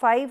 5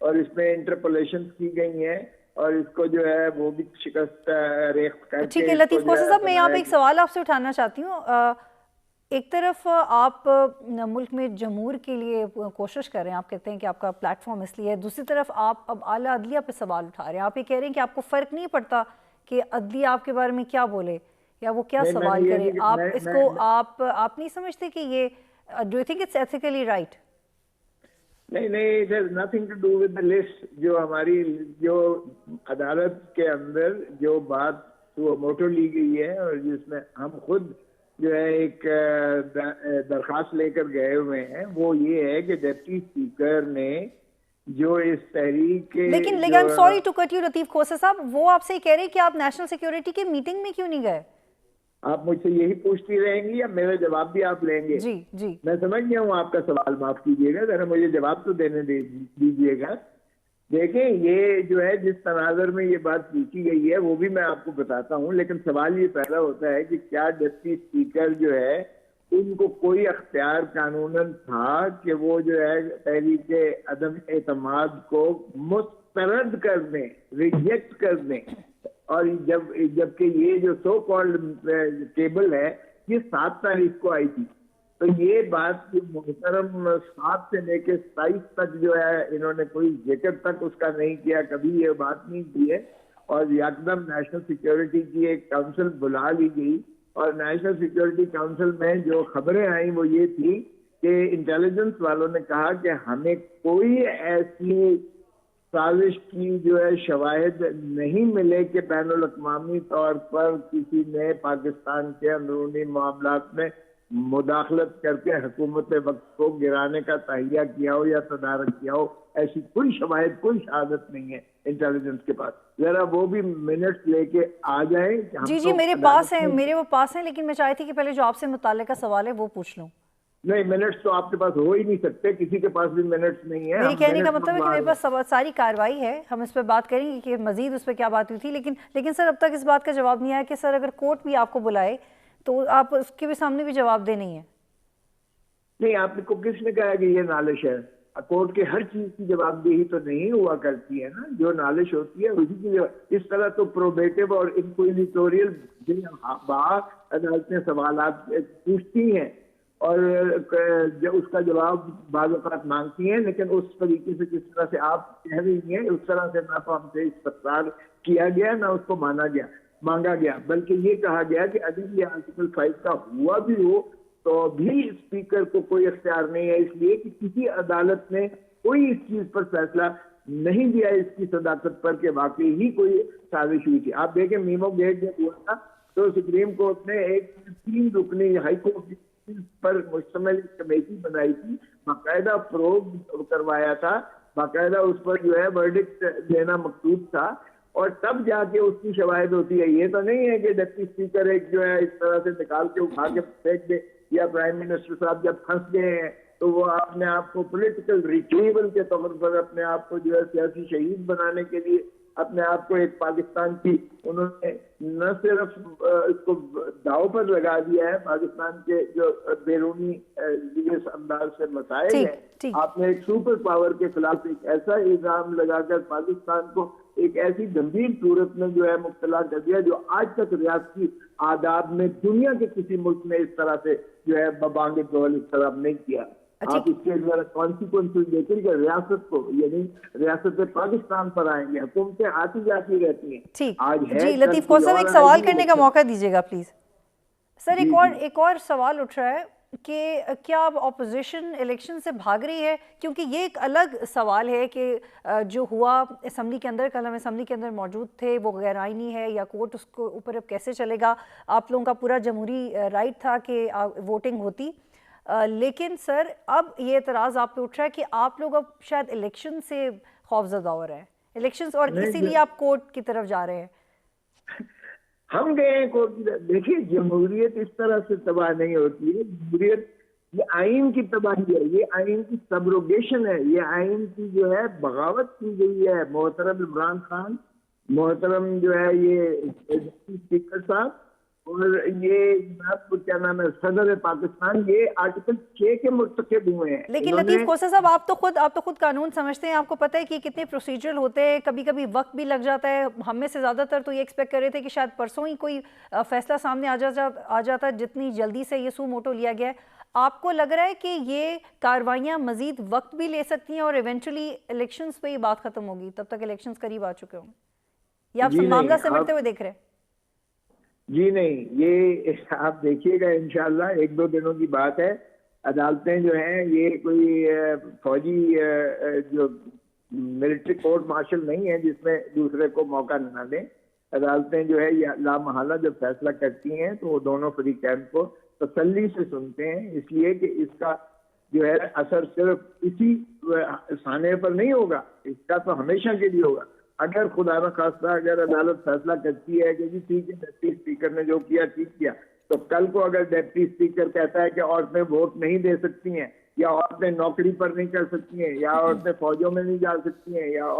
اور اس میں انٹرپولیشن کی گئی ہیں اور اس کو جو ہے وہ بھی شکست ریخت کر کے. ٹھیک ہے لطیف کوسہ صاحب، میں یہاں پہ ایک سوال آپ سے اٹھانا چاہتی ہوں. ایک طرف آپ ملک میں جمہور کے لیے کوشش کر رہے ہیں، آپ کہتے ہیں کہ آپ کا پلیٹ فارم اس لیے ہے، دوسری طرف آپ اب اعلیٰ عدلیہ پہ سوال اٹھا رہے ہیں. آپ یہ کہہ رہے ہیں کہ آپ کو فرق نہیں پڑتا کہ عدلیہ آپ کے بارے میں کیا بولے یا وہ کیا سوال کرے. آپ اس کو آپ نہیں سمجھتے کہ یہ do you think it's ethically right? نہیں it has nothing to do with the list. جو ہماری جو عدالت کے اندر جو بات وہ موٹو لی گئی ہے اور جس میں ہم خود جو ہے ایک درخواست لے کر گئے ہوئے ہیں، وہ یہ ہے کہ ڈپٹی اسپیکر نے جو اس تحریک کے لیکن I'm sorry to cut you لطیف کوسہ صاحب، وہ آپ سے یہ کہہ رہے ہیں کہ آپ نیشنل سیکیورٹی کے میٹنگ میں کیوں نہیں گئے؟ آپ مجھ سے یہی پوچھتی رہیں گی یا میرا جواب بھی آپ لیں گے؟ جی میں سمجھ گیا ہوں آپ کا سوال، معاف کیجیے گا، ذرا مجھے جواب تو دینے دیجیے گا. دیکھیں یہ جو ہے جس تناظر میں یہ بات پوچھی گئی ہے وہ بھی میں آپ کو بتاتا ہوں، لیکن سوال یہ پیدا ہوتا ہے کہ کیا ڈپٹی اسپیکر جو ہے ان کو کوئی اختیار قانوناً تھا کہ وہ جو ہے تحریک عدم اعتماد کو مسترد کر دیں، ریجیکٹ کر دیں. اور جبکہ یہ جو سو کالڈ ٹیبل ہے یہ 7 تاریخ کو آئی تھی، تو یہ بات محترم 7 سے لے کے 27 تک جو ہے انہوں نے کوئی ذکر تک اس کا نہیں کیا، کبھی یہ بات نہیں کی ہے. اور یکدم نیشنل سیکیورٹی کی ایک کونسل بلا لی گئی اور نیشنل سیکیورٹی کونسل میں جو خبریں آئیں وہ یہ تھی کہ انٹیلیجنس والوں نے کہا کہ ہمیں کوئی ایسی سازش کی جو ہے شواہد نہیں ملے کہ بین الاقوامی طور پر کسی نے پاکستان کے اندرونی معاملات میں مداخلت کر کے حکومت وقت کو گرانے کا تہیہ کیا ہو یا تدارک کیا ہو. ایسی کوئی شواہد، کوئی شہادت نہیں ہے انٹیلیجنس کے پاس. ذرا وہ بھی منٹس لے کے آ جائیں. جی میرے پاس ہیں لیکن میں چاہتی تھی کہ پہلے جو آپ سے متعلقہ سوال ہے وہ پوچھ لوں. نہیں منٹس تو آپ کے پاس ہو ہی نہیں سکتے، کسی کے پاس بھی منٹس نہیں ہے. میری کہنے کا مطلب ہے کہ میرے پاس ساری کارروائی ہے، ہم اس پہ بات کریں گے کہ مزید اس پہ کیا بات ہوئی تھی. لیکن سر اب تک اس بات کا جواب نہیں آیا کہ سر اگر کورٹ بھی آپ کو بلائے تو آپ اس کے بھی سامنے بھی جواب دے نہیں ہے. نہیں آپ کو کس نے کہا کہ یہ نالش ہے؟ کورٹ کے ہر چیز کی جواب دہی تو نہیں ہوا کرتی ہے نا، جو نالش ہوتی ہے اسی کی اس طرح تو پروبیٹو اور انکوئزیٹوریل عدالتیں سوالات پوچھتی ہیں اور اس کا جواب بعض اوقات مانگتی ہیں، لیکن اس طریقے سے جس طرح سے آپ کہہ رہی ہیں اس طرح سے نہ تو ہم سے استفسار کیا گیا نہ اس کو مانگا گیا، بلکہ یہ کہا گیا کہ اگر یہ آرٹیکل 5 کا ہوا بھی ہو تو بھی اسپیکر کو کوئی اختیار نہیں ہے، اس لیے کہ کسی عدالت نے کوئی اس چیز پر فیصلہ نہیں دیا اس کی صداقت پر کہ واقعی ہی کوئی سازش ہوئی تھی. آپ دیکھیں میمو گیٹ جب ہوا تھا تو سپریم کورٹ نے ایک 3 رکنی ہائی کورٹ پر مشتمل کمیٹی بنائی تھی، باقاعدہ پروب کروایا تھا، باقاعدہ اس پر جو ہے ورڈکٹ دینا مکتوب تھا، اور تب جا کے اس کی شواہد ہوتی ہے. یہ تو نہیں ہے کہ ڈپٹی اسپیکر ایک جو ہے اس طرح سے نکال کے اٹھا کے پھینک دے، یا پرائم منسٹر صاحب جب پھنس گئے ہیں تو وہ اپنے آپ کو پولیٹیکل ریٹریول کے طور پر اپنے آپ کو جو ہے سیاسی شہید بنانے کے لیے اپنے آپ کو ایک پاکستان کی انہوں نے نہ صرف اس کو داؤ پر لگا دیا ہے، پاکستان کے جو بیرونی اس انداز سے مسائل ہیں، آپ نے ایک سپر پاور کے خلاف ایک ایسا الزام لگا کر پاکستان کو ایک ایسی گمبھیر صورت میں جو ہے مبتلا کر دیا جو آج تک ریاستی آداب میں دنیا کے کسی ملک میں اس طرح سے جو ہے ببانگ ڈول اس طرح نہیں کیا. آپ اس کے کانسیکوینسز دیکھیں کہ ریاست کو یعنی ریاست پاکستان پر آئیں گے، حکومتیں آتی جاتی رہتی ہیں. آج ہے جی لطیف کوسہ صاحب ایک سوال کرنے کا موقع دیجیے گا پلیز. سر ایک اور سوال اٹھ رہا ہے کہ کیا اب اپوزیشن الیکشن سے بھاگ رہی ہے؟ کیونکہ یہ ایک الگ سوال ہے کہ جو ہوا اسمبلی کے اندر، کل ہم اسمبلی کے اندر موجود تھے، وہ غیر آئینی ہے یا کورٹ اس کو اوپر اب کیسے چلے گا؟ آپ لوگوں کا پورا جمہوری رائٹ تھا کہ ووٹنگ ہوتی، لیکن سر اب یہ اعتراض آپ پہ اٹھ رہا ہے کہ آپ لوگ اب شاید الیکشن سے خوف زدہ ہو رہے ہیں، الیکشنز، اور اسی لیے آپ کورٹ کی طرف جا رہے ہیں. ہم گئے ہیں کورٹ. دیکھیے جمہوریت اس طرح سے تباہ نہیں ہوتی ہے، جمہوریت یہ آئین کی تباہی ہے، یہ آئین کی سبروگیشن ہے، یہ آئین کی جو ہے بغاوت کی گئی ہے. محترم عمران خان، محترم جو ہے یہ اسپیکر صاحب اور یہ جناب کو کیا نام ہے صدر پاکستان یہ آرٹیکل 6 کے مرتکب ہوئے ہیں. لیکن لطیف کوسہ صاحب آپ تو خود قانون سمجھتے ہیں, آپ کو پتہ ہے کہ کتنے پروسیجرل ہوتے ہیں, کبھی کبھی وقت بھی لگ جاتا ہے. ہم میں سے زیادہ تر تو یہ ایکسپیکٹ کر رہے تھے کہ شاید پرسوں ہی کوئی فیصلہ سامنے آ جاتا جتنی جلدی سے یہ سو موٹو لیا گیا ہے. آپ کو لگ رہا ہے کہ یہ کاروائیاں مزید وقت بھی لے سکتی ہیں اور ایونچولی الیکشنز پہ یہ بات ختم ہوگی, تب تک الیکشنز قریب آ چکے ہوں گے, یا آپ معاملہ سمجھتے ہوئے دیکھ رہے ہیں؟ جی نہیں, یہ آپ دیکھیے گا انشاءاللہ 1-2 دنوں کی بات ہے. عدالتیں جو ہیں یہ کوئی فوجی جو ملٹری کورٹ مارشل نہیں ہے جس میں دوسرے کو موقع نہ دیں. عدالتیں جو ہے یہ لامحالہ جب فیصلہ کرتی ہیں تو وہ دونوں فریقین کو تسلی سے سنتے ہیں, اس لیے کہ اس کا جو ہے اثر صرف اسی سانے پر نہیں ہوگا, اس کا تو ہمیشہ کے لیے ہوگا. اگر خدا نخواستہ اگر عدالت فیصلہ کرتی ہے کہ جی ٹھیک ہے ڈپٹی اسپیکر نے جو کیا ٹھیک کیا, تو کل کو اگر ڈپٹی اسپیکر کہتا ہے کہ عورتیں ووٹ نہیں دے سکتی ہیں, یا عورتیں نوکری پر نہیں کر سکتی ہیں, یا عورتیں فوجوں میں نہیں جا سکتی ہیں, یا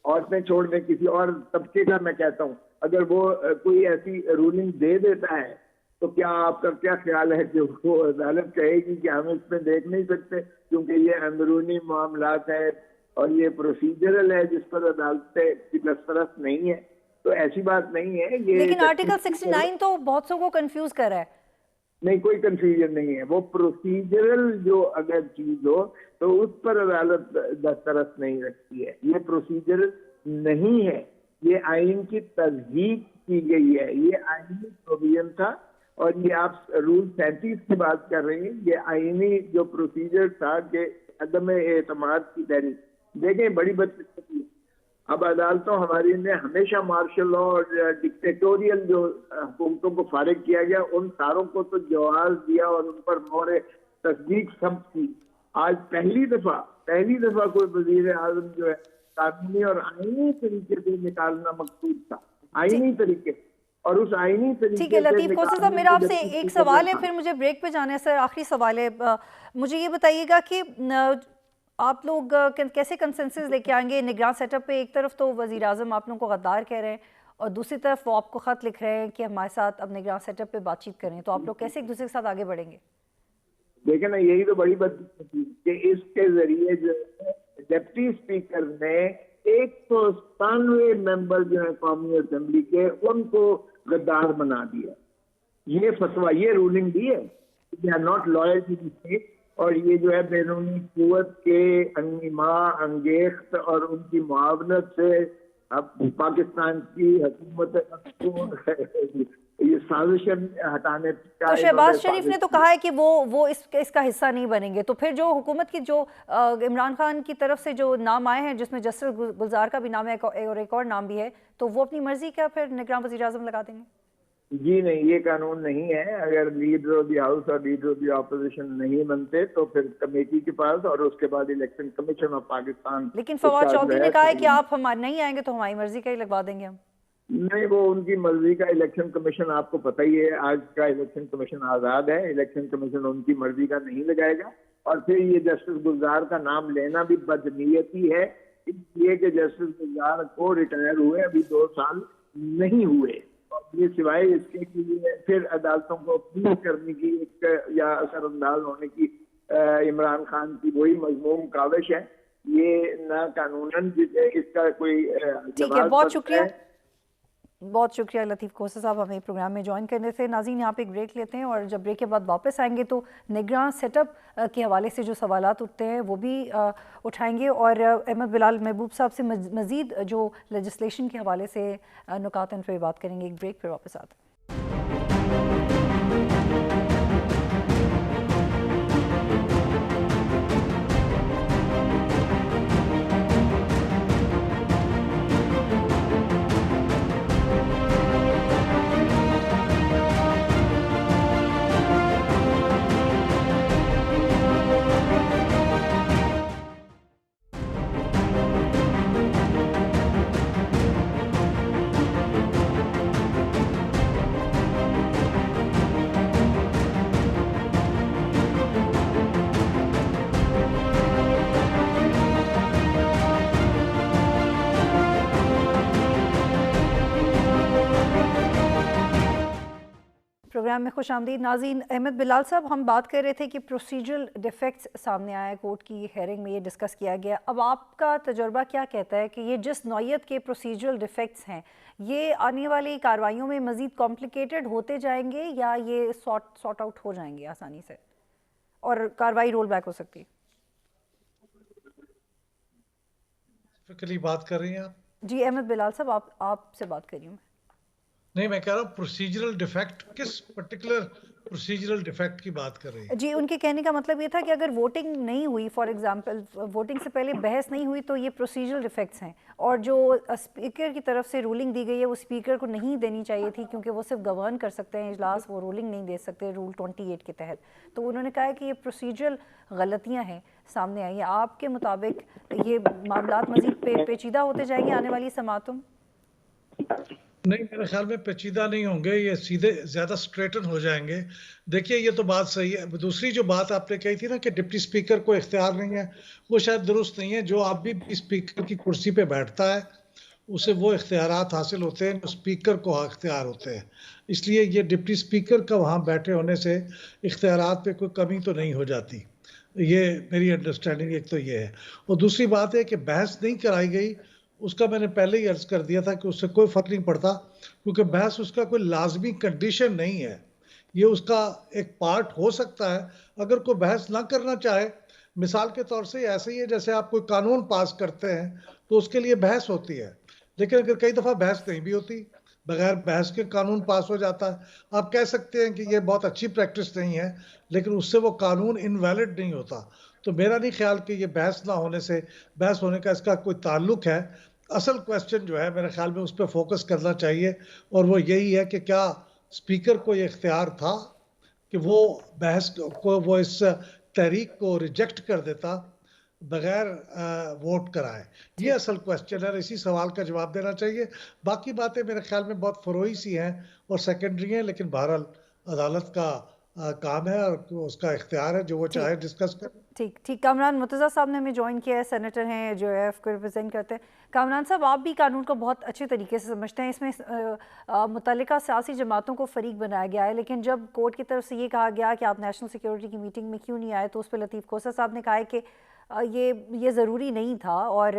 عورتیں چھوڑ دیں کسی اور طبقے کا, میں کہتا ہوں اگر وہ کوئی ایسی رولنگ دے دیتا ہے تو کیا آپ کا کیا خیال ہے کہ وہ عدالت کہے گی کہ ہم اس پہ دیکھ نہیں سکتے کیونکہ یہ اندرونی معاملات ہے اور یہ پروسیجرل ہے جس پر عدالتیں کی دسترس نہیں ہے؟ تو ایسی بات نہیں ہے. یہ لیکن آرٹیکل 69 تو بہت سو کو کنفیوز کر رہا ہے. نہیں, کوئی کنفیوژن نہیں ہے. وہ پروسیجرل جو اگر چیز ہو تو اس پر عدالت دسترس نہیں رکھتی ہے. یہ پروسیجرل نہیں ہے, یہ آئین کی تصدیق کی گئی ہے, یہ آئینی پروویژن تھا. اور یہ آپ رول 37 کی بات کر رہے ہیں, یہ آئینی جو پروسیجر تھا کہ عدم اعتماد کی تحریک. دیکھیں بڑی بدقسمتی, اب عدالتوں ہماری نے ہمیشہ مارشل لا اور ڈکٹیٹوریل جو حکومتوں کو فارغ کیا گیا ان ساروں کو تو جواز دیا اور ان پر مہر تصدیق سب کی. آج پہلی دفعہ کوئی وزیر اعظم جو ہے قانونی اور آئینی طریقے سے نکالنا مقصود تھا, آئینی طریقے. اور اس آئینی طریقے ٹھیک ہے لطیف کوسہ صاحب, میرا آپ سے ایک سوال ہے, پھر مجھے بریک پہ جانا ہے سر. آخری سوال ہے, مجھے یہ بتائیے گا کہ آپ لوگ کیسے کنسنسس لے کے آئیں گے نگراں سیٹ اپ پہ؟ ایک طرف تو وزیر اعظم آپ لوگوں کو غدار کہہ رہے ہیں اور دوسری طرف وہ آپ کو خط لکھ رہے ہیں کہ ہمارے ساتھ اب نگراں سیٹ اپ پہ بات چیت کریں, تو آپ لوگ کیسے ایک دوسرے کے ساتھ آگے بڑھیں گے؟ دیکھیں نا, یہی تو بڑی بات کہ اس کے ذریعے جو ڈپٹی اسپیکر نے 197 ممبر جو ہیں قومی اسمبلی کے ان کو غدار بنا دیا. یہ فتویٰ, یہ رولنگ دی ہے, they are not loyal to the state. اور یہ جو ہے بیرونی قوت کے انگیما انگیخت اور ان کی معاونت سے اب پاکستان کی حکومت یہ سازشن ہٹانے کا. تو شہباز شریف نے تو کہا ہے کہ وہ اس کا حصہ نہیں بنیں گے. تو پھر جو حکومت کی جو عمران خان کی طرف سے جو نام آئے ہیں جس میں جسٹس گلزار کا بھی نام ہے اور ایک اور نام بھی ہے, تو وہ اپنی مرضی کا پھر نگراں وزیر اعظم لگا دیں گے؟ جی نہیں, یہ قانون نہیں ہے. اگر لیڈر آف دی ہاؤس اور لیڈر آف دی اپوزیشن نہیں بنتے تو پھر کمیٹی کے پاس اور اس کے بعد الیکشن کمیشن آف پاکستان. لیکن فواد چودھری نے کہا ہے کہ آپ ہمارے نہیں آئیں گے تو ہماری مرضی کا ہی لگوا دیں گے ہم. نہیں, وہ ان کی مرضی کا الیکشن کمیشن, آپ کو پتہ ہی ہے آج کا الیکشن کمیشن آزاد ہے. الیکشن کمیشن ان کی مرضی کا نہیں لگائے گا. اور پھر یہ جسٹس گلزار کا نام لینا بھی بدنیتی ہے, اس لیے کہ جسٹس گلزار کو ریٹائر ہوئے ابھی 2 سال نہیں ہوئے. یہ سوائے اس کے لیے پھر عدالتوں کو اپیل کرنے کی یا اثر انداز ہونے کی عمران خان کی وہی مضموم کاوش ہے. یہ نہ قانوناً اس کا کوئی جواز. بہت شکریہ, بہت شکریہ لطیف کوسہ صاحب ہمیں پروگرام میں جوائن کرنے سے. ناظرین, یہاں پہ ایک بریک لیتے ہیں اور جب بریک کے بعد واپس آئیں گے تو نگراں سیٹ اپ کے حوالے سے جو سوالات اٹھتے ہیں وہ بھی اٹھائیں گے, اور احمد بلال محبوب صاحب سے مزید جو لیجسلیشن کے حوالے سے نکات ہیں ان پہ بات کریں گے. ایک بریک پھر واپس آتے ہیں. پروگرام میں خوش آمدید ناظرین. احمد بلال صاحب، ہم بات کر رہے تھے کہ پروسیجرل ڈیفیکٹس سامنے آئے کورٹ کی ہیئرنگ میں، یہ ڈسکس کیا گیا. اب آپ کا تجربہ کیا کہتا ہے کہ یہ جس نوعیت کے پروسیجرل ڈیفیکٹس ہیں یہ آنے والی کارروائیوں میں مزید کمپلیکیٹڈ ہوتے جائیں گے یا یہ سارٹ آؤٹ ہو جائیں گے آسانی سے اور کارروائی رول بیک ہو سکتی ہے؟ فکری بات کر رہی ہیں آپ؟ جی احمد بلال صاحب، آپ سے بات کر رہی ہوں میں. نہیں، میں کہہ رہا ہوں پروسیجرل ڈیفیکٹ، کس پرٹیکولر پروسیجرل ڈیفیکٹ کی بات کر رہی ہیں؟ جی ان کے کہنے کا مطلب یہ تھا کہ اگر ووٹنگ نہیں ہوئی، فار ایگزامپل ووٹنگ سے پہلے بحث نہیں ہوئی تو یہ پروسیجرل ڈیفیکٹس ہیں، اور جو اسپیکر کی طرف سے رولنگ دی گئی ہے وہ اسپیکر کو نہیں دینی چاہیے تھی کیونکہ وہ صرف گورن کر سکتے ہیں اجلاس، وہ رولنگ نہیں دے سکتے رول 28 کے تحت. تو انہوں نے کہا کہ یہ پروسیجرل غلطیاں ہیں سامنے آئی ہیں. آپ کے مطابق یہ معاملات مزید پیچیدہ ہوتے جائیں گے آنے والی سماعتوں؟ نہیں، میرے خیال میں پیچیدہ نہیں ہوں گے، یہ سیدھے زیادہ سٹریٹن ہو جائیں گے. دیکھیے یہ تو بات صحیح ہے. دوسری جو بات آپ نے کہی تھی نا کہ ڈپٹی اسپیکر کو اختیار نہیں ہے، وہ شاید درست نہیں ہے. جو اب بھی اسپیکر کی کرسی پہ بیٹھتا ہے اسے وہ اختیارات حاصل ہوتے ہیں جو اسپیکر کو اختیار ہوتے ہیں. اس لیے یہ ڈپٹی اسپیکر کا وہاں بیٹھے ہونے سے اختیارات پہ کوئی کمی تو نہیں ہو جاتی. یہ میری انڈرسٹینڈنگ ایک تو یہ ہے. اور دوسری بات ہے کہ بحث نہیں کرائی گئی، اس کا میں نے پہلے ہی عرض کر دیا تھا کہ اس سے کوئی فرق نہیں پڑتا، کیونکہ بحث اس کا کوئی لازمی کنڈیشن نہیں ہے. یہ اس کا ایک پارٹ ہو سکتا ہے. اگر کوئی بحث نہ کرنا چاہے، مثال کے طور سے ایسے ہی ہے جیسے آپ کوئی قانون پاس کرتے ہیں تو اس کے لیے بحث ہوتی ہے، لیکن اگر کئی دفعہ بحث نہیں بھی ہوتی، بغیر بحث کے قانون پاس ہو جاتا ہے. آپ کہہ سکتے ہیں کہ یہ بہت اچھی پریکٹس نہیں ہے، لیکن اس سے وہ قانون انویلڈ نہیں ہوتا. تو میرا نہیں خیال کہ یہ بحث نہ ہونے سے، بحث ہونے کا اس کا کوئی تعلق ہے. اصل کویسچن جو ہے میرے خیال میں اس پہ فوکس کرنا چاہیے، اور وہ یہی ہے کہ کیا اسپیکر کو یہ اختیار تھا کہ وہ بحث کو، وہ اس تحریک کو ریجیکٹ کر دیتا بغیر ووٹ کرائے. یہ اصل کویسچن ہے، اسی سوال کا جواب دینا چاہیے. باقی باتیں میرے خیال میں بہت فروئی سی ہیں اور سیکنڈری ہیں، لیکن بہرحال عدالت کا کام ہے اور اس کا اختیار ہے، جو وہ چاہے ڈسکس کرے. ٹھیک. کامران مرتضیٰ صاحب نے ہمیں جوائن کیا ہے، سینیٹر ہیں جو ایف کو ریپرزینٹ کرتے ہیں. کامران صاحب، آپ بھی قانون کو بہت اچھے طریقے سے سمجھتے ہیں. اس میں متعلقہ سیاسی جماعتوں کو فریق بنایا گیا ہے، لیکن جب کورٹ کی طرف سے یہ کہا گیا کہ آپ نیشنل سیکیورٹی کی میٹنگ میں کیوں نہیں آئے تو اس پہ لطیف کھوسہ صاحب نے کہا ہے کہ یہ ضروری نہیں تھا، اور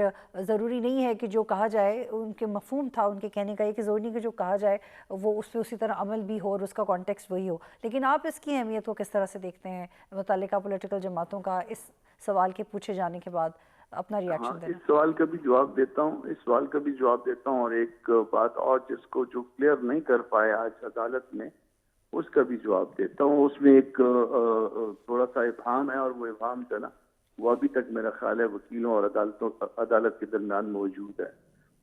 ضروری نہیں ہے کہ جو کہا جائے، ان کے مفہوم تھا ان کے کہنے کا یہ کہ ضروری نہیں کہ جو کہا جائے وہ اس پہ اسی طرح عمل بھی ہو اور اس کا کانٹیکسٹ وہی ہو. لیکن آپ اس کی اہمیت کو کس طرح سے دیکھتے ہیں متعلقہ پولیٹیکل جماعتوں کا اس سوال کے پوچھے جانے کے بعد اپنا ریاکشن دینا؟ اس سوال کا بھی جواب دیتا ہوں، اور ایک بات اور جس کو جو کلیئر نہیں کر پائے آج عدالت میں، اس کا بھی جواب دیتا ہوں. اس میں ایک تھوڑا سا ابہام ہے، اور وہ ابہام جو ہے نا وہ ابھی تک میرا خیال ہے وکیلوں اور عدالت کے درمیان موجود ہے.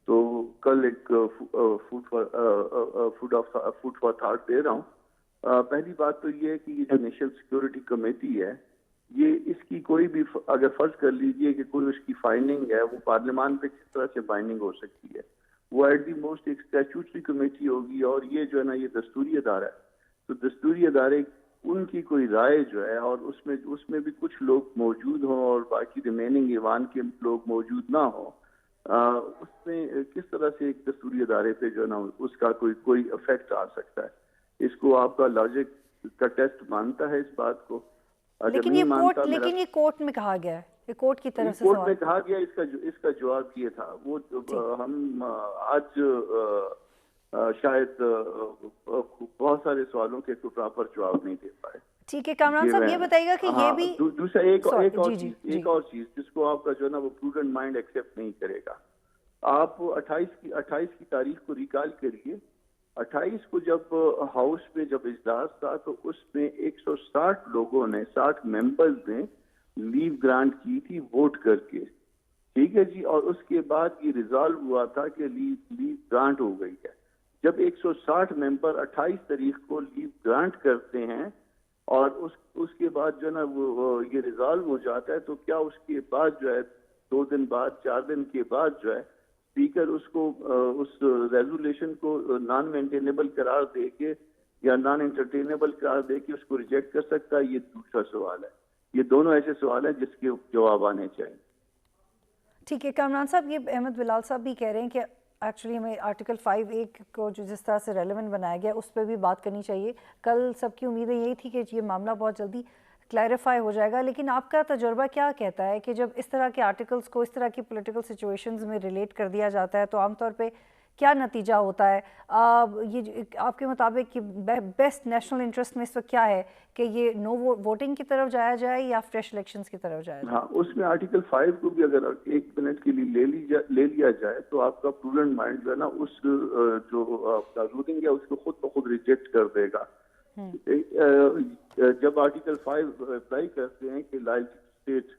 تو کل ایک فوڈ فار تھاٹ دے رہا ہوں. پہلی بات تو یہ ہے کہ یہ جو نیشنل سیکورٹی کمیٹی ہے، یہ اس کی کوئی بھی اگر فرض کر لیجئے کہ کوئی اس کی فائنڈنگ ہے، وہ پارلیمان پہ کس طرح سے بائنڈنگ ہو سکتی ہے؟ وہ ایٹ دی موسٹ ایک اسٹیچوٹری کمیٹی ہوگی، اور یہ جو ہے نا یہ دستوری ادارہ ہے. تو دستوری ادارے ان کی کوئی رائے جو ہے، اور اس میں بھی کچھ لوگ موجود ہوں اور باقی ریمیننگ ایوان کے لوگ موجود نہ ہوں، اس میں کس طرح سے ایک دستوری ادارے پہ جو ہے نا اس کا کوئی افیکٹ آ سکتا ہے؟ اس کو آپ کا لاجک کا ٹیسٹ مانتا ہے اس بات کو؟ لیکن یہ کورٹ میں کہا گیا ہے، یہ کورٹ کی طرف سے کورٹ میں کہا گیا. اس کا جواب یہ تھا، وہ ہم آج شاید بہت سارے سوالوں کے پراپر جواب نہیں دے پائے. ٹھیک ہے کامران صاحب، یہ بتائیے گا کہ یہ بھی دوسرا ایک اور چیز جس کو آپ کا جو ہے نا وہ پروڈنٹ مائنڈ ایکسیپٹ نہیں کرے گا. آپ 28 کی تاریخ کو ریکال کریے. 28 کو جب ہاؤس میں جب اجلاس تھا تو اس میں 160 لوگوں نے، 60 ممبرز نے لیو گرانٹ کی تھی ووٹ کر کے. ٹھیک ہے جی. اور اس کے بعد یہ ریزالو ہوا تھا کہ لیو گرانٹ ہو گئی ہے. جب 160 ممبر 28 تاریخ کو لیو گرانٹ کرتے ہیں اور اس کے بعد جو ہے نا وہ یہ ریزالو ہو جاتا ہے، تو کیا اس کے بعد جو ہے 2 دن بعد، 4 دن کے بعد جو ہے اسپیکر اس کو اس ریزولوشن کو نان مینٹینیبل قرار دے کے یا نان انٹرٹینیبل قرار دے کے اس کو ریجیکٹ کر سکتا ہے؟ یہ دوسرا سوال ہے. یہ دونوں ایسے سوال ہیں جس کے جواب آنے چاہیے. ٹھیک ہے کامران صاحب، یہ احمد بلال صاحب بھی کہہ رہے ہیں کہ ایکچولی ہمیں آرٹیکل 5A کو جو جس طرح سے ریلیونٹ بنایا گیا اس پہ بھی بات کرنی چاہیے. کل سب کی امیدیں یہی تھی کہ یہ معاملہ بہت جلدی کلیریفائی ہو جائے گا, لیکن آپ کا تجربہ کیا کہتا ہے کہ جب اس طرح کے آرٹیکلس کو اس طرح کی پولیٹیکل سچویشنز میں ریلیٹ کر دیا جاتا ہے تو عام طور پہ کیا نتیجہ ہوتا ہے؟ یہ آپ کے مطابق کہ بیسٹ نیشنل انٹرسٹ میں اس وقت کیا ہے کہ یہ نو ووٹنگ کی طرف جایا جائے یا فریش الیکشنز کی طرف جایا جائے؟ ہاں, اس میں آرٹیکل 5 کو بھی اگر 1 منٹ کے لیے لے لیا جائے تو آپ کا پروڈنٹ مائنڈ جو ہے نا اس جو آپ کا رولنگ ہے اس کو خود بخود ریجیکٹ کر دے گا. جب آرٹیکل 5 اپلائی کرتے ہیں کہ لائل اسٹیٹ,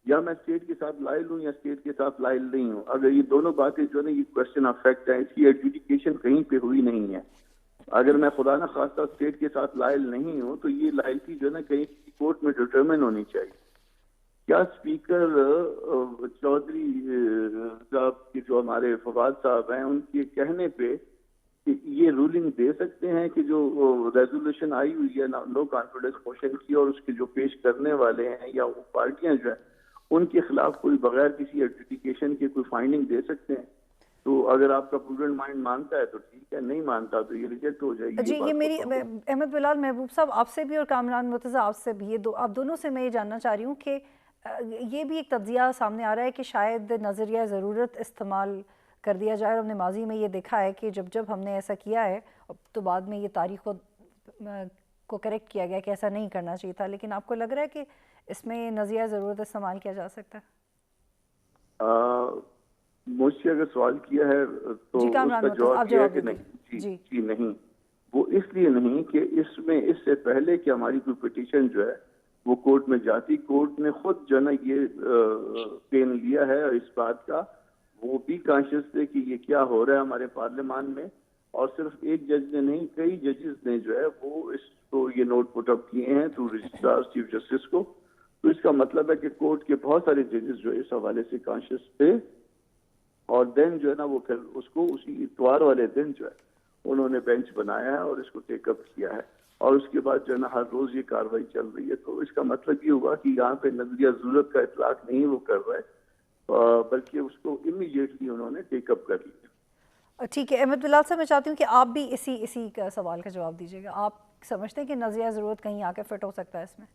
یا میں اسٹیٹ کے ساتھ لائل ہوں یا اسٹیٹ کے ساتھ لائل نہیں ہوں, اگر یہ دونوں باتیں جو ہے نا یہ کوشچن آف فیکٹ ہے, اس کی ایڈجوڈیکیشن کہیں پہ ہوئی نہیں ہے. اگر میں خدا نہ خواستہ اسٹیٹ کے ساتھ لائل نہیں ہوں تو یہ لائلٹی جو ہے نا کہیں کورٹ میں ڈٹرمن ہونی چاہیے. کیا اسپیکر چودھری صاحب کے جو ہمارے فواد صاحب ہیں ان کے کہنے پہ یہ رولنگ دے سکتے ہیں کہ جو ریزولوشن آئی ہوئی ہے نو کانفیڈنس موشن کی اور اس کے جو پیش کرنے والے ہیں یا وہ پارٹیاں جو ہیں ان کے خلاف کوئی بغیر کسی ایڈجوڈیکیشن کے کوئی فائنڈنگ دے سکتے ہیں؟ تو اگر آپ کا پروڈنٹ مائنڈ مانتا ہے تو ٹھیک ہے, نہیں مانتا تو یہ ریجیکٹ ہو جائے گی. جی, یہ میری احمد بلال محبوب صاحب آپ سے بھی اور کامران مرتضیٰ آپ سے بھی, آپ دونوں سے میں یہ جاننا چاہ رہی ہوں کہ یہ بھی ایک تجزیہ سامنے آ رہا ہے کہ شاید نظریہ ضرورت استعمال کر دیا جائے, اور ہم نے ماضی میں یہ دیکھا ہے کہ جب ہم نے ایسا کیا ہے تو بعد میں یہ تاریخ کو کریکٹ کیا گیا کہ ایسا نہیں کرنا چاہیے تھا. لیکن آپ کو لگ رہا ہے کہ اس میں نظریہ ضرورت استعمال کیا جا سکتا ہے؟ مجھ سے اگر سوال کیا ہے تو اس کا جواب یہ ہے کہ نہیں. جی نہیں, وہ اس لیے نہیں کہ اس سے پہلے کہ ہماری کوئی پٹیشن جو ہے وہ کورٹ میں جاتی, کورٹ نے خود جو ہے نا یہ پین لیا ہے اور اس بات کا وہ بھی کانشیس تھے کہ یہ کیا ہو رہا ہے ہمارے پارلیمان میں, اور صرف ایک جج نے نہیں کئی ججز نے جو ہے وہ اس کو یہ نوٹ پٹ اپ کیے ہیں تھرو رجسٹرار چیف جسٹس کو. تو اس کا مطلب ہے کہ کورٹ کے بہت سارے ججز جو اس حوالے سے کانشیس تھے, اور دین جو ہے نا وہ پھر اس کو اسی اتوار والے دن جو ہے انہوں نے بینچ بنایا ہے اور اس کو ٹیک اپ کیا ہے, اور اس کے بعد جو ہے نا ہر روز یہ کاروائی چل رہی ہے. تو اس کا مطلب یہ ہوا کہ یہاں پہ نظریہ ضرورت کا اطلاق نہیں وہ کر رہے, بلکہ اس کو امیڈیٹلی انہوں نے ٹیک اپ کر لیا. ٹھیک ہے احمد بلال صاحب, میں چاہتی ہوں کہ آپ بھی اسی کا سوال کا جواب دیجیے گا. آپ سمجھتے ہیں کہ نظریہ ضرورت کہیں آ کے فٹ ہو سکتا ہے اس میں؟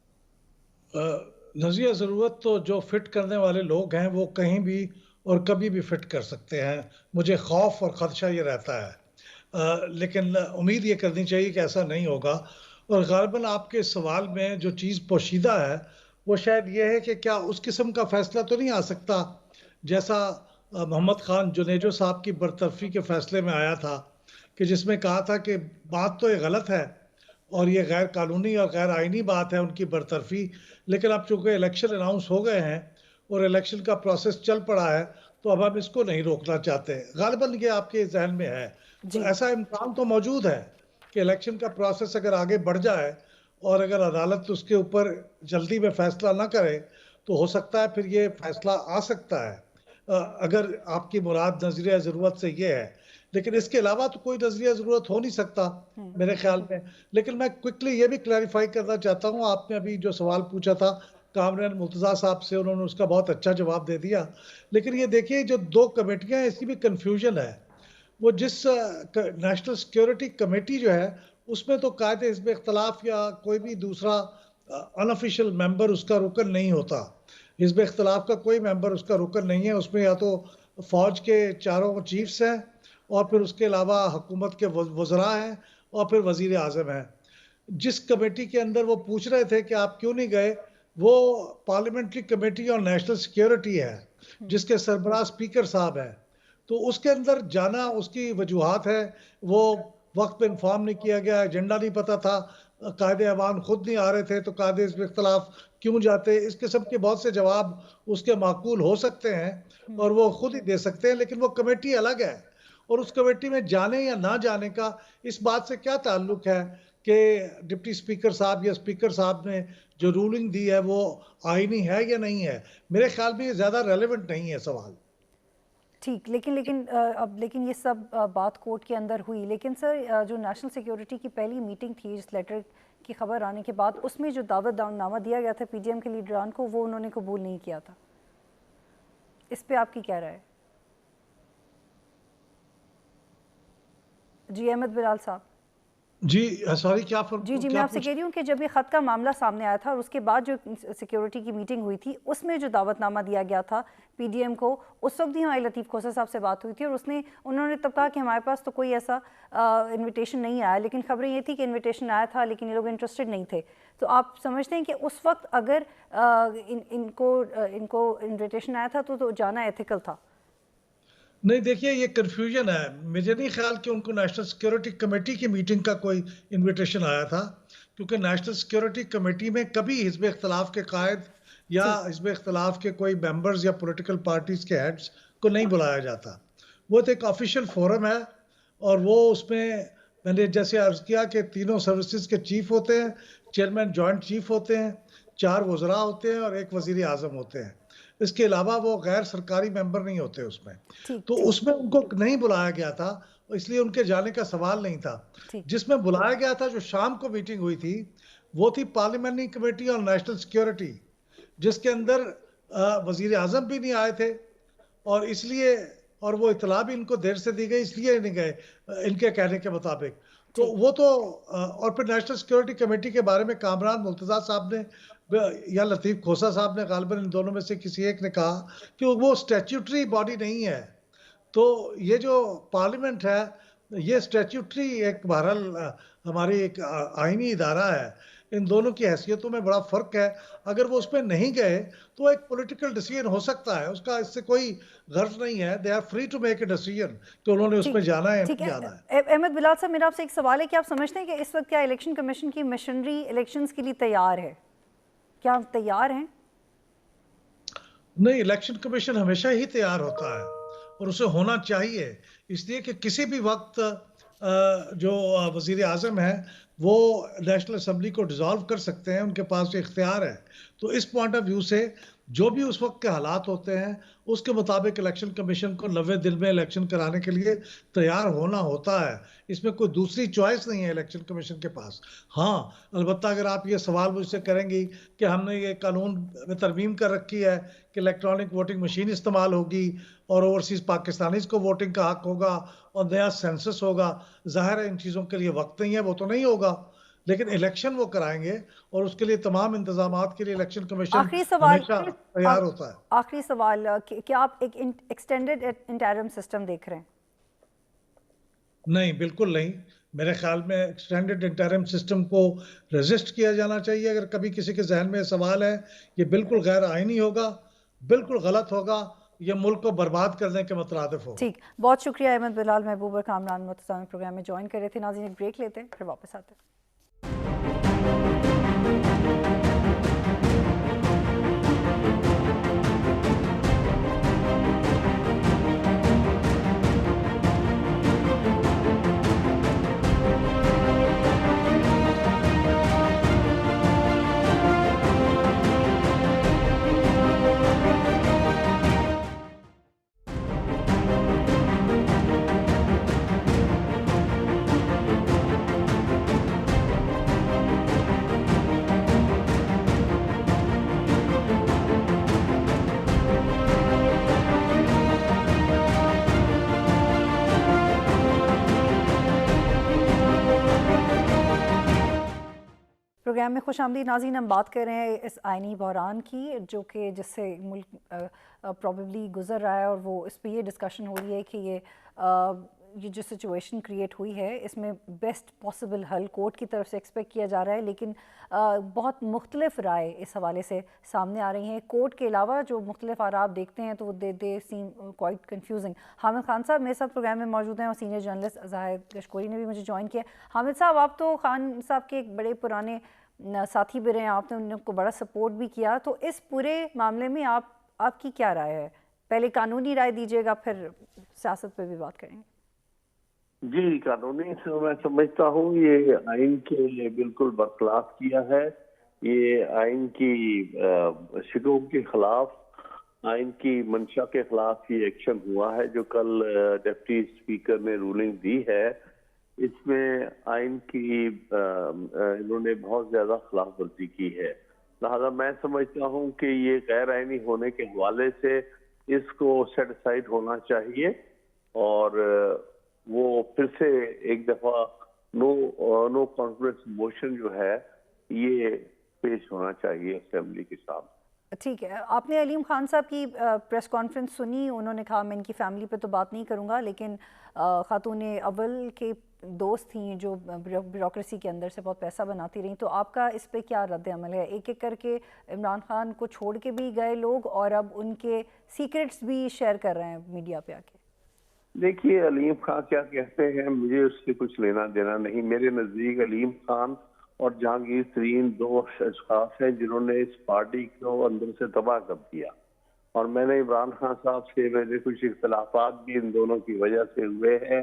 نظریہ ضرورت تو جو فٹ کرنے والے لوگ ہیں وہ کہیں بھی اور کبھی بھی فٹ کر سکتے ہیں. مجھے خوف اور خدشہ یہ رہتا ہے, لیکن امید یہ کرنی چاہیے کہ ایسا نہیں ہوگا. اور غالباً آپ کے سوال میں جو چیز پوشیدہ ہے وہ شاید یہ ہے کہ کیا اس قسم کا فیصلہ تو نہیں آ سکتا جیسا محمد خان جنیجو صاحب کی برطرفی کے فیصلے میں آیا تھا, کہ جس میں کہا تھا کہ بات تو یہ غلط ہے اور یہ غیر قانونی اور غیر آئینی بات ہے ان کی برطرفی, لیکن اب چونکہ الیکشن اناؤنس ہو گئے ہیں اور الیکشن کا پروسیس چل پڑا ہے تو اب ہم اس کو نہیں روکنا چاہتے. غالباً یہ آپ کے ذہن میں ہے. تو ایسا امکان تو موجود ہے کہ الیکشن کا پروسیس اگر آگے بڑھ جائے اور اگر عدالت اس کے اوپر جلدی میں فیصلہ نہ کرے تو ہو سکتا ہے پھر یہ فیصلہ آ سکتا ہے, اگر آپ کی مراد نظریہ ضرورت سے یہ ہے. لیکن اس کے علاوہ تو کوئی نظریہ ضرورت ہو نہیں سکتا میرے خیال میں. لیکن میں کوئکلی یہ بھی کلیریفائی کرنا چاہتا ہوں, آپ نے ابھی جو سوال پوچھا تھا کامران مرتضیٰ صاحب سے, انہوں نے اس کا بہت اچھا جواب دے دیا. لیکن یہ دیکھیے جو 2 کمیٹیاں ہیں اس کی بھی کنفیوژن ہے. وہ جس نیشنل سیکیورٹی کمیٹی جو ہے اس میں تو قائد حزب اختلاف یا کوئی بھی دوسرا ان آفیشیل ممبر اس کا رکن نہیں ہوتا. حزب اختلاف کا کوئی ممبر اس کا رکن نہیں ہے. اس میں یا تو فوج کے 4 چیفز ہیں اور پھر اس کے علاوہ حکومت کے وزراء ہیں اور پھر وزیر اعظم ہیں. جس کمیٹی کے اندر وہ پوچھ رہے تھے کہ آپ کیوں نہیں گئے, وہ پارلیمنٹری کمیٹی اور نیشنل سیکیورٹی ہے جس کے سربراہ اسپیکر صاحب ہیں. تو اس کے اندر جانا اس کی وجوہات ہے, وہ وقت پہ انفارم نہیں کیا گیا, ایجنڈا نہیں پتا تھا, قائد ایوان خود نہیں آ رہے تھے تو قائد حزب اختلاف کیوں جاتے. اس قسم کے بہت سے جواب اس کے معقول ہو سکتے ہیں اور وہ خود ہی دے سکتے ہیں. لیکن وہ کمیٹی الگ ہے, اور اس کمیٹی میں جانے یا نہ جانے کا اس بات سے کیا تعلق ہے کہ ڈپٹی اسپیکر صاحب یا اسپیکر صاحب نے جو رولنگ دی ہے وہ آئینی ہے یا نہیں ہے. میرے خیال میں یہ زیادہ ریلیونٹ نہیں ہے سوال. ٹھیک, لیکن یہ سب بات کورٹ کے اندر ہوئی. لیکن سر جو نیشنل سیکیورٹی کی پہلی میٹنگ تھی جس لیٹر کی خبر آنے کے بعد, اس میں جو دعوت نامہ دیا گیا تھا پی ڈی ایم کے لیڈران کو, وہ انہوں نے قبول نہیں کیا تھا. اس پہ آپ کی کیا رائے ہے؟ جی احمد بلال صاحب. جی سوری کیا جی میں آپ سے کہہ رہی ہوں کہ جب یہ خط کا معاملہ سامنے آیا تھا اور اس کے بعد جو سیکیورٹی کی میٹنگ ہوئی تھی اس میں جو دعوت نامہ دیا گیا تھا پی ڈی ایم کو، اس وقت بھی ہمارے لطیف کھوسہ صاحب سے بات ہوئی تھی اور انہوں نے تب کہا کہ ہمارے پاس تو کوئی ایسا انویٹیشن نہیں آیا، لیکن خبریں یہ تھی کہ انویٹیشن آیا تھا لیکن یہ لوگ انٹرسٹڈ نہیں تھے. تو آپ سمجھتے ہیں کہ اس وقت اگر ان کو انویٹیشن آیا تھا تو جانا ایتھیکل تھا؟ نہیں دیکھیے یہ کنفیوژن ہے، مجھے نہیں خیال کہ ان کو نیشنل سیکیورٹی کمیٹی کی میٹنگ کا کوئی انویٹیشن آیا تھا، کیونکہ نیشنل سیکیورٹی کمیٹی میں کبھی حزب اختلاف کے قائد یا حزب اختلاف کے کوئی ممبرز یا پولیٹیکل پارٹیز کے ہیڈز کو نہیں بلایا جاتا. وہ تو ایک آفیشیل فورم ہے اور وہ اس میں نے جیسے عرض کیا کہ تینوں سروسز کے چیف ہوتے ہیں، چیئرمین جوائنٹ چیف ہوتے ہیں، 4 وزراء ہوتے ہیں اور 1 وزیر اعظم ہوتے ہیں. اس کے علاوہ وہ غیر سرکاری ممبر نہیں ہوتے اس میں. تو اس میں ان کو نہیں بلایا گیا تھا، اس لیے ان کے جانے کا سوال نہیں تھا. جس میں بلایا گیا تھا جو شام کو میٹنگ ہوئی تھی وہ تھی پارلیمنٹری کمیٹی اور نیشنل سیکیورٹی، جس کے اندر وزیر اعظم بھی نہیں آئے تھے اور اس لیے اور وہ اطلاع بھی ان کو دیر سے دی گئی اس لیے نہیں گئے ان کے کہنے کے مطابق. تو وہ تو اور پھر نیشنل سیکیورٹی کمیٹی کے بارے میں کامران مرتضیٰ صاحب نے یا لطیف کھوسہ صاحب نے غالباً ان دونوں میں سے کسی ایک نے کہا کہ وہ اسٹیچوٹری باڈی نہیں ہے. تو یہ جو پارلیمنٹ ہے یہ اسٹیچوٹری ایک بہرحال ہماری ایک آئینی ادارہ ہے. ان دونوں کی حیثیتوں میں بڑا فرق ہے. اگر وہ اس پہ نہیں گئے تو ایک پولیٹیکل ڈیسیژن ہو سکتا ہے، اس کا اس سے کوئی غرض نہیں ہے. They are free to make a decision کہ انہوں نے اس پہ جانا ہے یا نہیں جانا ہے. احمد بلال صاحب میرا آپ سے ایک سوال ہے کہ آپ سمجھتے ہیں کہ اس وقت کیا الیکشن کمیشن کی مشنری الیکشنز کے لیے تیار ہے؟ کیا آپ تیار ہیں؟ نہیں، الیکشن کمیشن ہمیشہ ہی تیار ہوتا ہے اور اسے ہونا چاہیے، اس لیے کہ کسی بھی وقت جو وزیر اعظم ہیں وہ نیشنل اسمبلی کو ڈیزالو کر سکتے ہیں، ان کے پاس یہ اختیار ہے. تو اس پوائنٹ آف ویو سے جو بھی اس وقت کے حالات ہوتے ہیں اس کے مطابق الیکشن کمیشن کو 90 دن میں الیکشن کرانے کے لیے تیار ہونا ہوتا ہے. اس میں کوئی دوسری چوائس نہیں ہے الیکشن کمیشن کے پاس. ہاں البتہ اگر آپ یہ سوال مجھ سے کریں گی کہ ہم نے یہ قانون میں ترمیم کر رکھی ہے کہ الیکٹرانک ووٹنگ مشین استعمال ہوگی اور اوورسیز پاکستانیز کو ووٹنگ کا حق ہوگا اور نیا سینسس ہوگا، ظاہر ہے ان چیزوں کے لیے وقت نہیں ہے، وہ تو نہیں ہوگا، لیکن الیکشن وہ کرائیں گے اور اس کے لیے تمام انتظامات کے لیے الیکشن کمیشن ہمیشہ تیار ہوتا ہے. آخری سوال، کیا آپ ایک ایکسٹینڈڈ انٹرم سسٹم دیکھ رہے ہیں؟ نہیں بالکل نہیں. میرے خیال میں ایکسٹینڈڈ انٹرم سسٹم کو ریزسٹ کیا جانا چاہیے. اگر کبھی کسی کے ذہن میں سوال ہے یہ بالکل غیر آئینی ہوگا، بالکل غلط ہوگا، یہ ملک کو برباد کرنے کے مترادف ہوگا. ٹھیک، بہت شکریہ احمد بلال محبوب اور کامران مرتضیٰ پروگرام میں جوائن کر رہے تھے. ناظرین ایک بریک لیتے ہیں پھر واپس آتے ہیں. پروگرام میں خوش آمدید ناظرین. ہم بات کر رہے ہیں اس آئینی بحران کی جو کہ جس سے ملک پروبیبلی گزر رہا ہے، اور وہ اس پہ یہ ڈسکشن ہو رہی ہے کہ یہ جو سچویشن کریٹ ہوئی ہے اس میں بیسٹ پاسبل حل کورٹ کی طرف سے ایکسپیکٹ کیا جا رہا ہے، لیکن بہت مختلف رائے اس حوالے سے سامنے آ رہی ہیں. کورٹ کے علاوہ جو مختلف آراء آپ دیکھتے ہیں تو وہ they seem quite confusing. Hamid Khan sahib میرے ساتھ پروگرام میں موجود ہیں اور سینئر جرنلسٹ زاہد گشکوری نے بھی مجھے جوائن کیا. حامد صاحب، آپ تو خان صاحب کے ایک بڑے پرانے ساتھی بھی رہے ہیں، آپ نے ان کو بڑا سپورٹ بھی کیا، تو اس پورے معاملے میں آپ کی کیا رائے ہے؟ پہلے قانونی رائے دیجیے گا پھر سیاست پہ بھی بات کریں گے. جی، قانونی سے میں سمجھتا ہوں یہ آئین کے بالکل برخلاف کیا ہے. یہ آئین کی شکوں کے خلاف، آئین کی منشا کے خلاف یہ ایکشن ہوا ہے جو کل ڈپٹی اسپیکر نے رولنگ دی ہے. اس میں آئین کی انہوں نے بہت زیادہ خلاف ورزی کی ہے. لہذا میں سمجھتا ہوں کہ یہ غیر آئینی ہونے کے حوالے سے اس کو سیٹ اسائڈ ہونا چاہیے اور وہ پھر سے ایک دفعہ نو کانفیڈنس موشن جو ہے یہ پیش ہونا چاہیے اسمبلی کے سامنے. ٹھیک ہے. آپ نے علیم خان صاحب کی پریس کانفرنس سنی, انہوں نے کہا میں ان کی فیملی پہ تو بات نہیں کروں گا, لیکن خاتون اول کے دوست تھیں جو بیوروکریسی کے اندر سے بہت پیسہ بناتی رہیں, تو آپ کا اس پہ کیا رد عمل ہے؟ ایک ایک کر کے عمران خان کو چھوڑ کے بھی گئے لوگ اور اب ان کے سیکرٹس بھی شیئر کر رہے ہیں میڈیا پہ آ کے. دیکھیے علیم خان کیا کہتے ہیں مجھے اس سے کچھ لینا دینا نہیں. میرے نزدیک علیم خان اور جہانگیر ترین دو اشخاص ہیں جنہوں نے اس پارٹی کو اندر سے تباہ کر دیا, اور میں نے عمران خان صاحب سے میرے کچھ اختلافات بھی ان دونوں کی وجہ سے ہوئے ہیں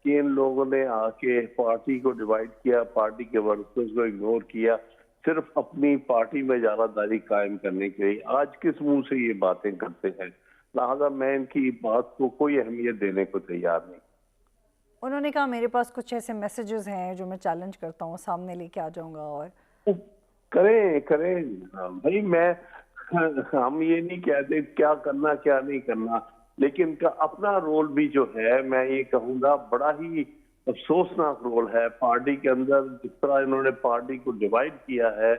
کہ ان لوگوں نے آ کے پارٹی کو ڈیوائیڈ کیا, پارٹی کے ورکرز کو اگنور کیا, صرف اپنی پارٹی میں اجارہ داری قائم کرنے کے لیے. آج کس منہ سے یہ باتیں کرتے ہیں؟ لہٰذا میں ان کی بات کو کوئی اہمیت دینے کو تیار نہیں. انہوں نے کہا میرے پاس کچھ ایسے میسیجز ہیں جو میں چیلنج کرتا ہوں, سامنے لے کے آ جاؤں گا. اور کریں بھائی, ہم یہ نہیں کہتے کیا کرنا کیا نہیں کرنا, لیکن اپنا رول بھی جو ہے میں یہ کہوں گا بڑا ہی افسوسناک رول ہے پارٹی کے اندر. جس طرح انہوں نے پارٹی کو ڈیوائیڈ کیا ہے,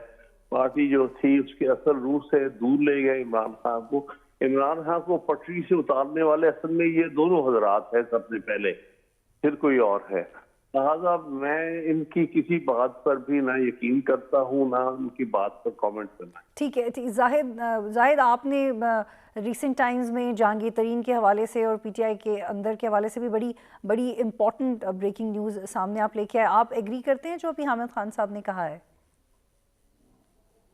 پارٹی جو تھی اس کے اصل روح سے دور لے گئے عمران خان کو. عمران خان کو پٹری سے اتارنے والے اصل میں یہ دونوں حضرات ہیں سب سے پہلے, پھر کوئی اور ہے. لہٰذا میں ان کی کسی بات پر بھی نہ یقین کرتا ہوں نہ ان کی بات پر کامنٹ کرنا. ٹھیک ہے. زاہد, آپ نے ریسنٹ ٹائمز میں جہانگیر ترین کے حوالے سے اور پی ٹی آئی کے اندر کے حوالے سے بھی بڑی امپورٹنٹ بریکنگ نیوز سامنے آپ لے کے آئے. آپ ایگری کرتے ہیں جو ابھی حامد خان صاحب نے کہا ہے؟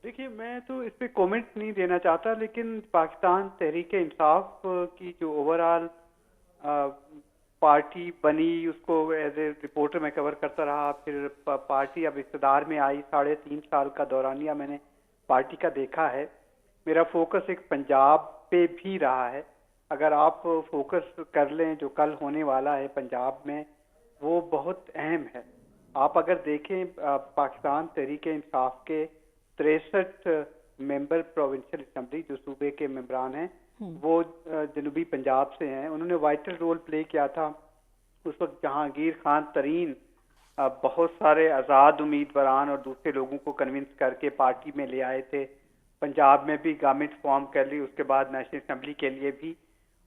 دیکھیے میں تو اس پہ کومنٹ نہیں دینا چاہتا, لیکن پاکستان تحریک انصاف کی جو اوور آل پارٹی بنی اس کو ایز اے رپورٹر میں کور کرتا رہا. پھر پارٹی اب اقتدار میں آئی, 3.5 سال کا دورانیہ میں نے پارٹی کا دیکھا ہے. میرا فوکس ایک پنجاب پہ بھی رہا ہے. اگر آپ فوکس کر لیں جو کل ہونے والا ہے پنجاب میں, وہ بہت اہم ہے. آپ اگر دیکھیں پاکستان تحریک انصاف کے 63 ممبر پروونشل اسمبلی جو صوبے کے ممبران ہیں وہ جنوبی پنجاب سے ہیں. انہوں نے وائٹل رول پلے کیا تھا اس وقت. جہانگیر خان ترین بہت سارے آزاد امیدواران اور دوسرے لوگوں کو کنونس کر کے پارٹی میں لے آئے تھے. پنجاب میں بھی گورنمنٹ فارم کر لی, اس کے بعد نیشنل اسمبلی کے لیے بھی,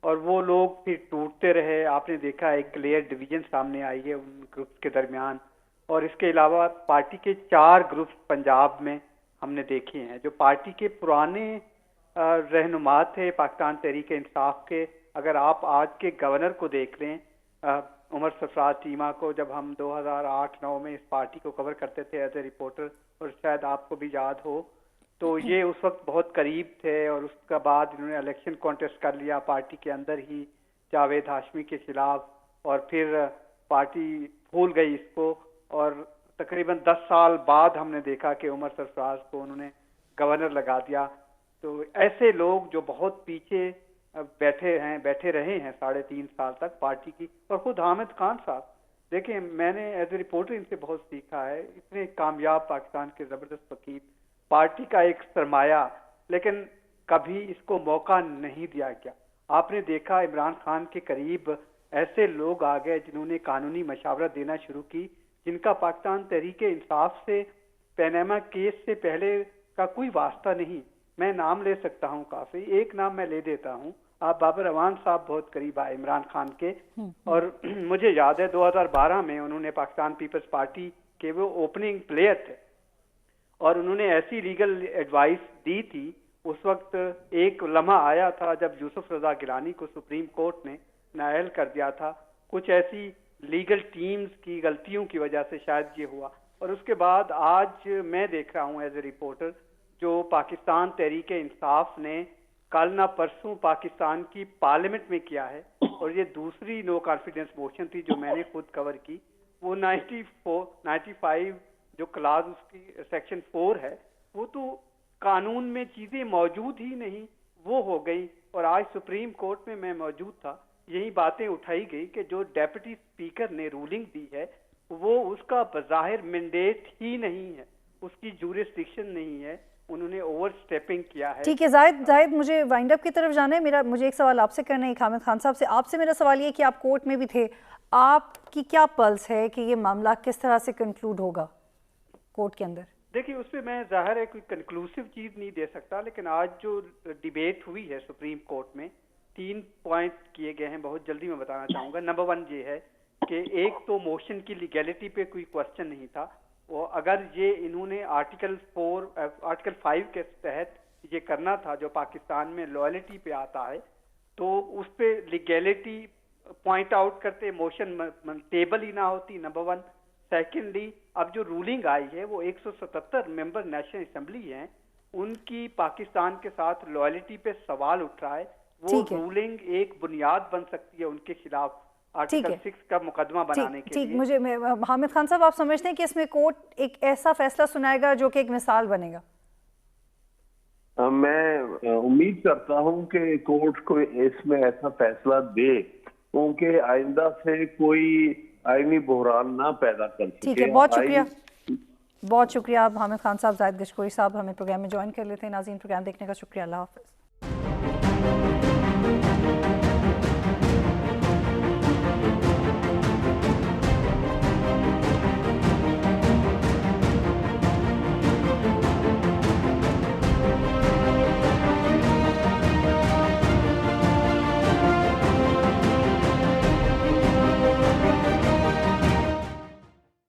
اور وہ لوگ پھر ٹوٹتے رہے. آپ نے دیکھا ایک کلیئر ڈویژن سامنے آئی ہے ان گروپس کے درمیان. اور اس کے علاوہ پارٹی کے 4 گروپس پنجاب میں ہم نے دیکھے ہیں جو پارٹی کے پرانے رہنما تھے پاکستان تحریک انصاف کے. اگر آپ آج کے گورنر کو دیکھ لیں, عمر سرفراز چیمہ کو, جب ہم 2008-9 میں اس پارٹی کو کور کرتے تھے ایز اے رپورٹر, اور شاید آپ کو بھی یاد ہو, تو یہ اس وقت بہت قریب تھے. اور اس کے بعد انہوں نے الیکشن کانٹیسٹ کر لیا پارٹی کے اندر ہی جاوید ہاشمی کے خلاف, اور پھر پارٹی بھول گئی اس کو. اور تقریباً 10 سال بعد ہم نے دیکھا کہ عمر سرفراز کو انہوں نے گورنر لگا دیا. تو ایسے لوگ جو بہت پیچھے بیٹھے رہے ہیں 3.5 سال تک پارٹی کی. اور خود حامد خان صاحب, دیکھیں میں نے ایز اے رپورٹر ان سے بہت سیکھا ہے. اتنے کامیاب پاکستان کے زبردست وکیل, پارٹی کا ایک سرمایہ, لیکن کبھی اس کو موقع نہیں دیا گیا. آپ نے دیکھا عمران خان کے قریب ایسے لوگ آ گئے جنہوں نے قانونی مشاورت دینا شروع کی, جن کا پاکستان تحریک انصاف سے پیناما کیس سے پہلے کا کوئی واسطہ نہیں. میں نام لے سکتا ہوں کافی, ایک نام میں لے دیتا ہوں. آپ بابر اعوان صاحب بہت قریب آئے عمران خان کے, اور مجھے یاد ہے 2012 میں انہوں نے پاکستان پیپلز پارٹی کے وہ اوپننگ پلیئر تھے, اور انہوں نے ایسی لیگل ایڈوائس دی تھی. اس وقت ایک لمحہ آیا تھا جب یوسف رضا گیلانی کو سپریم کورٹ نے نااہل کر دیا تھا. کچھ ایسی لیگل ٹیمز کی غلطیوں کی وجہ سے شاید یہ ہوا. اور اس کے بعد آج میں دیکھ رہا ہوں ایز اے رپورٹر جو پاکستان تحریک انصاف نے کل نہ پرسوں پاکستان کی پارلیمنٹ میں کیا ہے, اور یہ دوسری نو کانفیڈنس موشن تھی جو میں نے خود کور کی. وہ 95 جو کلاز اس کی سیکشن 4 ہے, وہ تو قانون میں چیزیں موجود ہی نہیں, وہ ہو گئی. اور آج سپریم کورٹ میں میں موجود تھا, یہی باتیں اٹھائی گئی کہ جو ڈیپٹی اسپیکر نے رولنگ دی ہے وہ اس کا بظاہر مینڈیٹ ہی نہیں ہے, اس کی جورسڈکشن نہیں ہے, انہوں نے اوور سٹیپنگ کیا ہے. ٹھیک ہے زاہد, مجھے وائنڈ اپ کی طرف جانا ہے. مجھے ایک سوال آپ سے کرنا ہے, حامد خان صاحب سے. آپ سے میرا سوال یہ کہ آپ کورٹ میں بھی تھے, آپ کی کیا پلس ہے کہ یہ معاملہ کس طرح سے کنکلوڈ ہوگا کورٹ کے اندر؟ دیکھیے اس پہ میں ظاہر ہے کوئی کنکلوسیو چیز نہیں دے سکتا، لیکن آج جو ڈیبیٹ ہوئی ہے سپریم کورٹ میں 3 پوائنٹ کیے گئے ہیں، بہت جلدی میں بتانا چاہوں گا۔ نمبر 1 یہ ہے کہ ایک تو موشن کی لیگیلٹی پہ کوئی کوشچن نہیں تھا، وہ اگر یہ انہوں نے آرٹیکل 5 کے تحت یہ کرنا تھا جو پاکستان میں لوائلٹی پہ آتا ہے، تو اس پہ لیگیلٹی پوائنٹ آؤٹ کرتے، موشن ٹیبل ہی نہ ہوتی، نمبر 1۔ سیکنڈلی اب جو رولنگ آئی ہے وہ 177 ممبر نیشنل اسمبلی ہیں، ان کی پاکستان کے ساتھ لوائلٹی پہ سوال اٹھ رہا ہے، وہ رولنگ ایک بنیاد بن سکتی ہے ان کے خلاف آرٹیکل 6 کا مقدمہ بنانے کے لیے۔ مجھے حامد خان صاحب، آپ سمجھتے ہیں کہ اس میں کورٹ ایک ایسا فیصلہ سنائے گا جو کہ ایک مثال بنے گا؟ میں امید کرتا ہوں کہ کورٹ کو اس میں ایسا فیصلہ دے کیونکہ آئندہ سے کوئی آئینی بحران نہ پیدا کر سکے۔ ٹھیک ہے، بہت شکریہ، بہت شکریہ آپ حامد خان صاحب، زاہد گشکوری صاحب ہمیں پروگرام میں جوائن کر لیتے ہیں۔ ناظرین، پروگرام دیکھنے کا شکریہ، اللہ حافظ۔